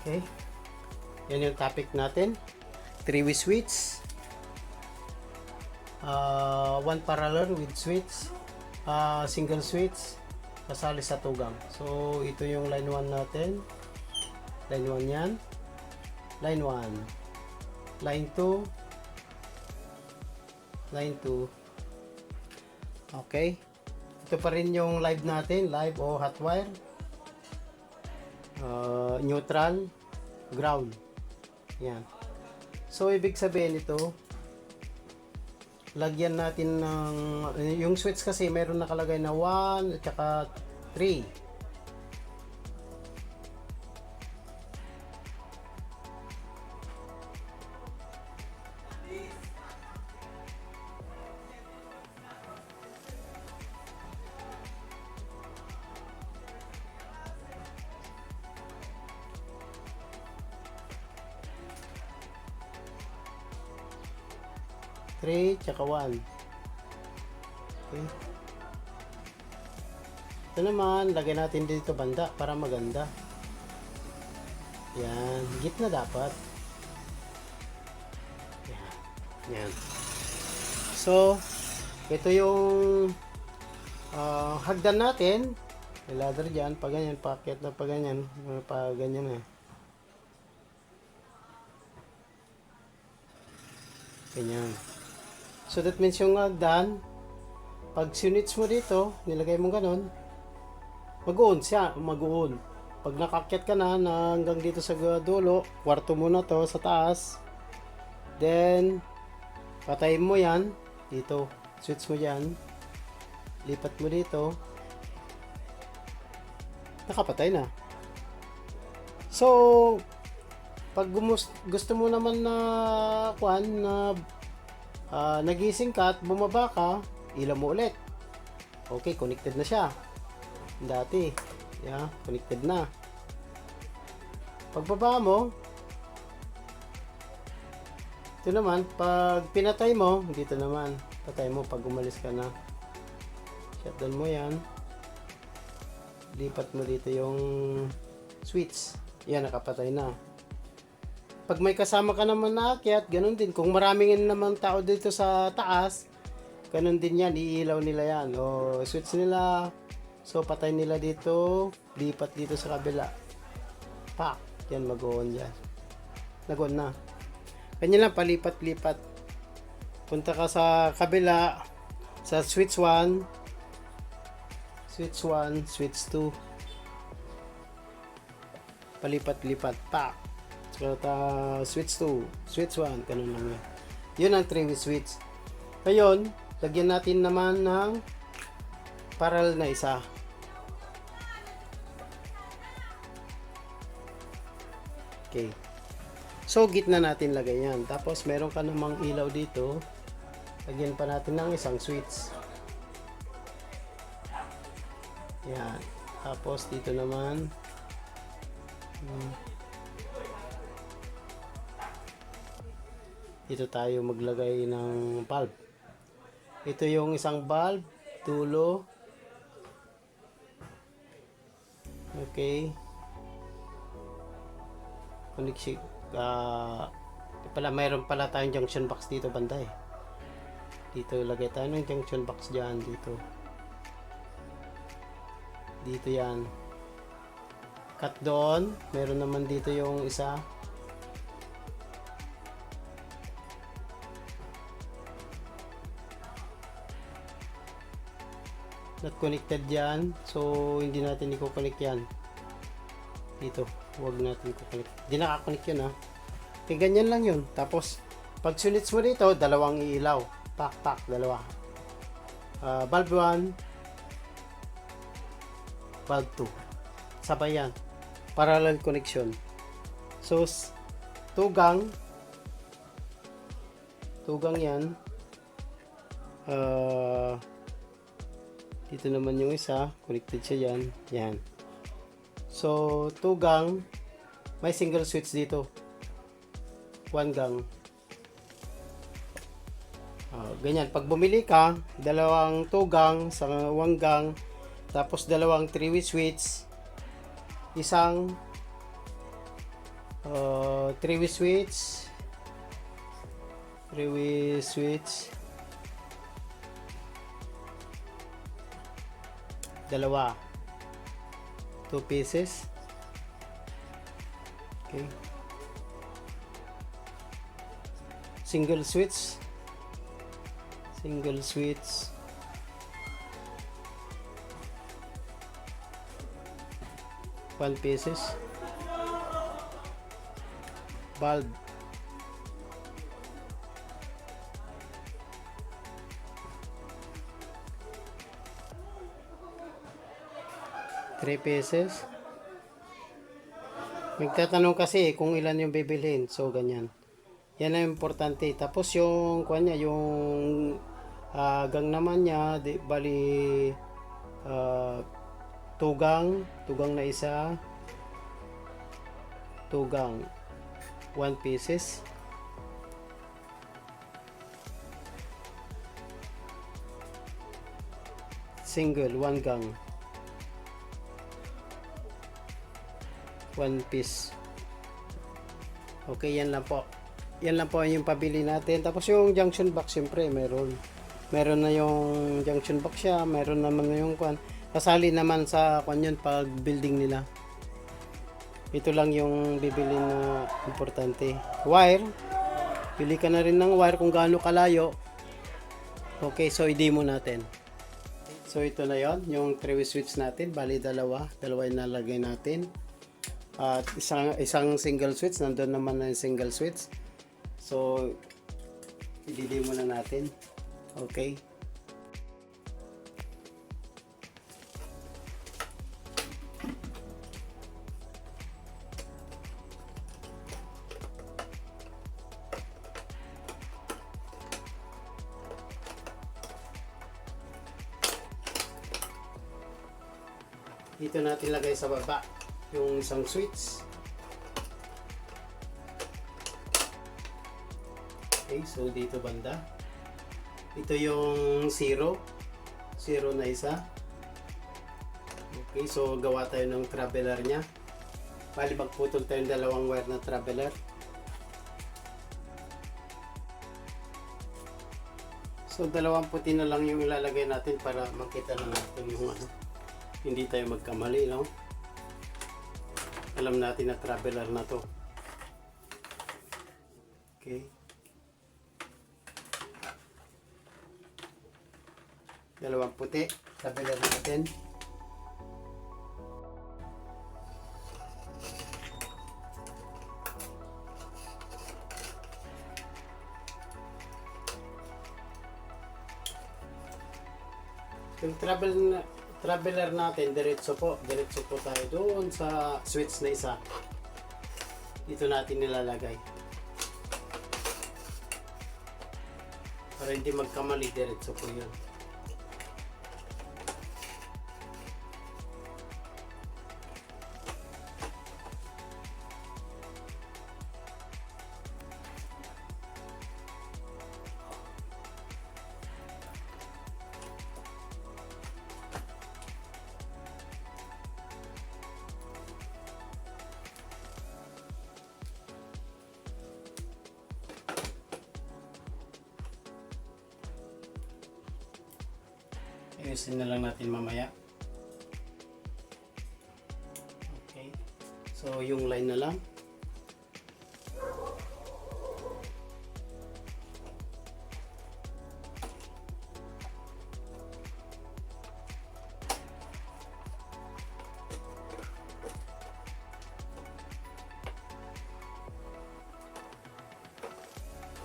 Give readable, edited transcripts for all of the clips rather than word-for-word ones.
Okay. Yan yung topic natin. 3-way switch. One parallel with switch. Single switch. Kasali sa tugang. So, ito yung line 1 natin. Line 1 yan. Line 1. Line 2. Line 2. Okay. Ito pa rin yung live natin. Live o hot wire. Neutral. Ground. Yan. So, ibig sabihin ito, lagyan natin ng, yung switch kasi mayroon nakalagay na 1 at saka 3. Tsaka 1. Okay. Ito naman, lagay natin dito banda para maganda. Yan, gitna dapat. Yan. Yan. So, ito yung hagdan natin. May ladder dyan, pag ganyan, packet na pag ganyan, pag ganyan na. Ganyan. So that means yung hagdan, pag sinits mo dito, nilagay mo ganun, mag-on siya, mag-on. Pag nakakyat ka na hanggang dito sa dulo, kwarto mo na to sa taas, then patayin mo yan dito, switch mo yan, lipat mo dito, nakapatay na. So pag gusto mo naman na nagising ka at bumaba ka, ilaw mo ulit. Okay, connected na siya. Dati, yeah, connected na. Pagbaba mo, ito naman, pag pinatay mo, dito naman, patay mo pag umalis ka na. Shutdown mo yan. Lipat mo dito yung switch. Yan, nakapatay na. Pag may kasama ka naman na akyat, ganun din. Kung maraming naman tao dito sa taas, ganun din yan. Iilaw nila yan. O switch nila. So, patay nila dito. Lipat dito sa kabila. Pak! Yan, mag-on yan. Nag-on na. Kanya lang, palipat-lipat. Punta ka sa kabila. Sa switch 1. Switch 1, switch 2. Palipat-lipat. Pak! Switch 2, switch 1, ganun lang yan. Yun ang 3-way switch. Ngayon, lagyan natin naman ng parallel na isa. Okay. So, gitna natin lagay yan. Tapos, meron ka namang ilaw dito. Lagyan pa natin ng isang switch. Yan. Tapos, dito naman. Dito tayo maglagay ng bulb. Ito yung isang bulb, dulo. Okay. Connection. Mayroon pala tayong junction box dito banda eh. Dito lagay tayo ng junction box dyan, dito. Dito yan. Cut doon. Meron naman dito yung isa. Not connected yan, so hindi natin i-connect yan dito, huwag natin i-connect, hindi nakakonect yun ha. Okay, ganyan lang yun. Tapos pag sunits mo dito, dalawang ilaw, pak, dalawa, bulb 1, bulb 2, sabay yan, parallel connection. So tugang yan. Dito naman yung isa, connected siya dyan. Yan. So, tugang, may single switch dito. 1 gang. Ganyan. Pag bumili ka, dalawang tugang sa 1 gang, tapos dalawang 3-way switch, isang Three-way switch. Three-way switch. Dalawa. 2 pieces. Okay. Single switch. Single switch. One pieces. Bulb. Three pieces. Magtatanong kasi kung ilan yung bibilhin. So, ganyan. Yan ang importante. Tapos yung, kanya, yung gang naman niya, bali, tugang na isa. Tugang. 1 pieces. Single, 1 gang. 1 piece. Okay, yan lang po. Yan lang po yung pabili natin. Tapos yung junction box, siyempre, meron. Meron na yung junction box siya. Meron naman na yung kwan. Kasali naman sa kwan yun pag building nila. Ito lang yung bibili na importante. Wire. Pili ka na rin ng wire kung gaano kalayo. Okay, so i-demo natin. So ito na yon yung three-way switch natin. Bali dalawa yung nalagay natin. At isang single switch, nandun naman na yung single switch. So i-demo na natin. Okay. Dito natin lagay sa baba yung isang switch. Okay, so dito banda. Ito yung 0 na isa. Okay, so gawa tayo ng traveler nya. Bali magputol tayo ng dalawang wire na traveler. So dalawang puti na lang yung ilalagay natin para makita na natin yung ano. Hindi tayo magkamali, no? Alam natin na traveler na to. Okay. Dalawang puti, traveler natin. Yung traveler natin, diretso po tayo doon sa switch na isa. Dito natin nilalagay. Para hindi magkamali, diretso po yun. Ayusin na lang natin mamaya. Okay. So yung line na lang.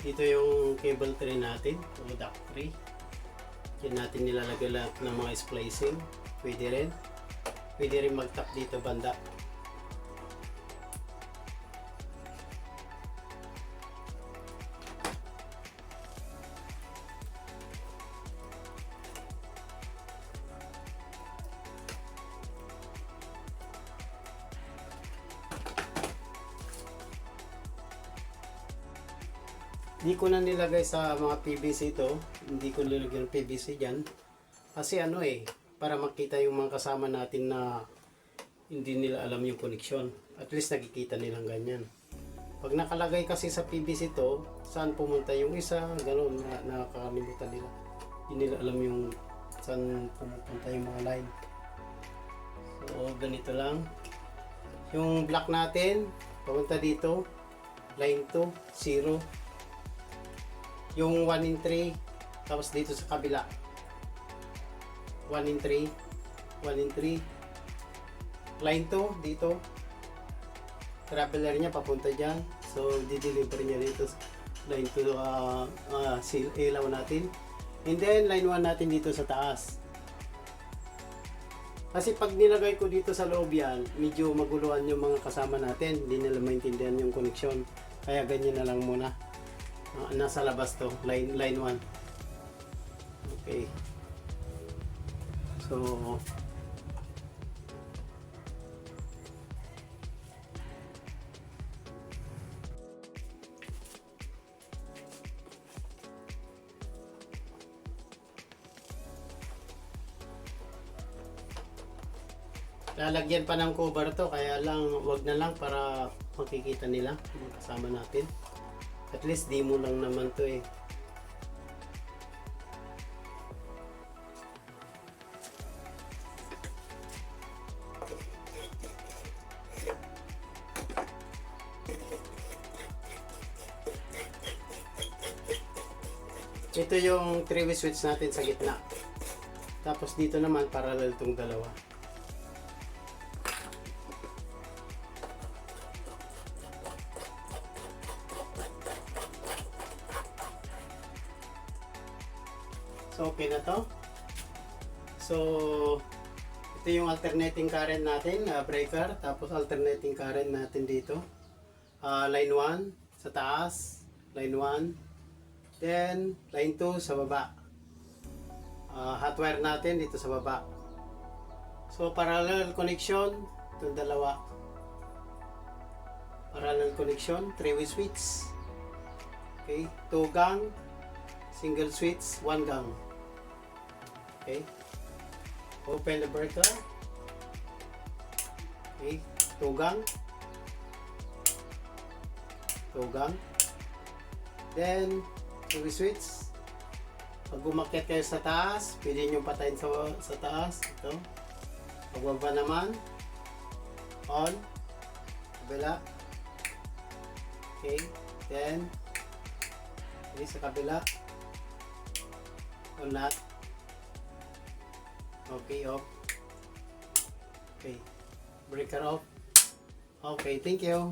Dito yung cable tray natin, o duct tray. Yan natin nilalagay lahat ng mga splicing. Pwede rin mag-tap dito banda. Hindi ko na nilagay sa mga PVC ito. Hindi ko nilagyan ng PVC dyan. Kasi ano para makita yung mga kasama natin na hindi nila alam yung connection. At least nakikita nilang ganyan. Pag nakalagay kasi sa PVC to, saan pumunta yung isa, ganun, nakakalimutan nila. Hindi nila alam yung saan pumunta yung mga line. So, ganito lang. Yung black natin, pumunta dito, line 2, 0. Yung 1 in 3, tapos dito sa kabila. 1 in 3, 1 in 3. Line 2, dito. Traveler niya papunta dyan. So, di-deliver niya dito line 2 ilaw natin. And then, line 1 natin dito sa taas. Kasi pag nilagay ko dito sa loob yan, medyo maguluhan yung mga kasama natin. Hindi nila maintindihan yung connection. Kaya ganyan na lang muna. Nasa labas to, line 1. Okay. So, lalagyan pa ng cover to, kaya lang wag na lang para makikita nila yung kasama natin. At least demo lang naman to eh. Ito yung 3-way switch natin sa gitna. Tapos dito naman parallel tong dalawa. So, okay na to. So, ito yung alternating current natin, breaker. Tapos alternating current natin dito. Line 1 sa taas. Line 1. Then, line 2 sa baba. Hot wire natin dito sa baba. So, parallel connection. Itong dalawa. Parallel connection. 3-way switch. Okay. 2 gang. Single switch. 1 gang. Okay. Open the breaker. Okay. 2 gang. 2 gang. Then, 3-way switch. Pag umakyat kayo sa taas, pwede nyo patayin sa taas. Ito. Pagbaba naman. On. Kabila. Okay. Then, okay, sa kabila. On lahat. Okay, off. Okay. Breaker off. Okay, thank you.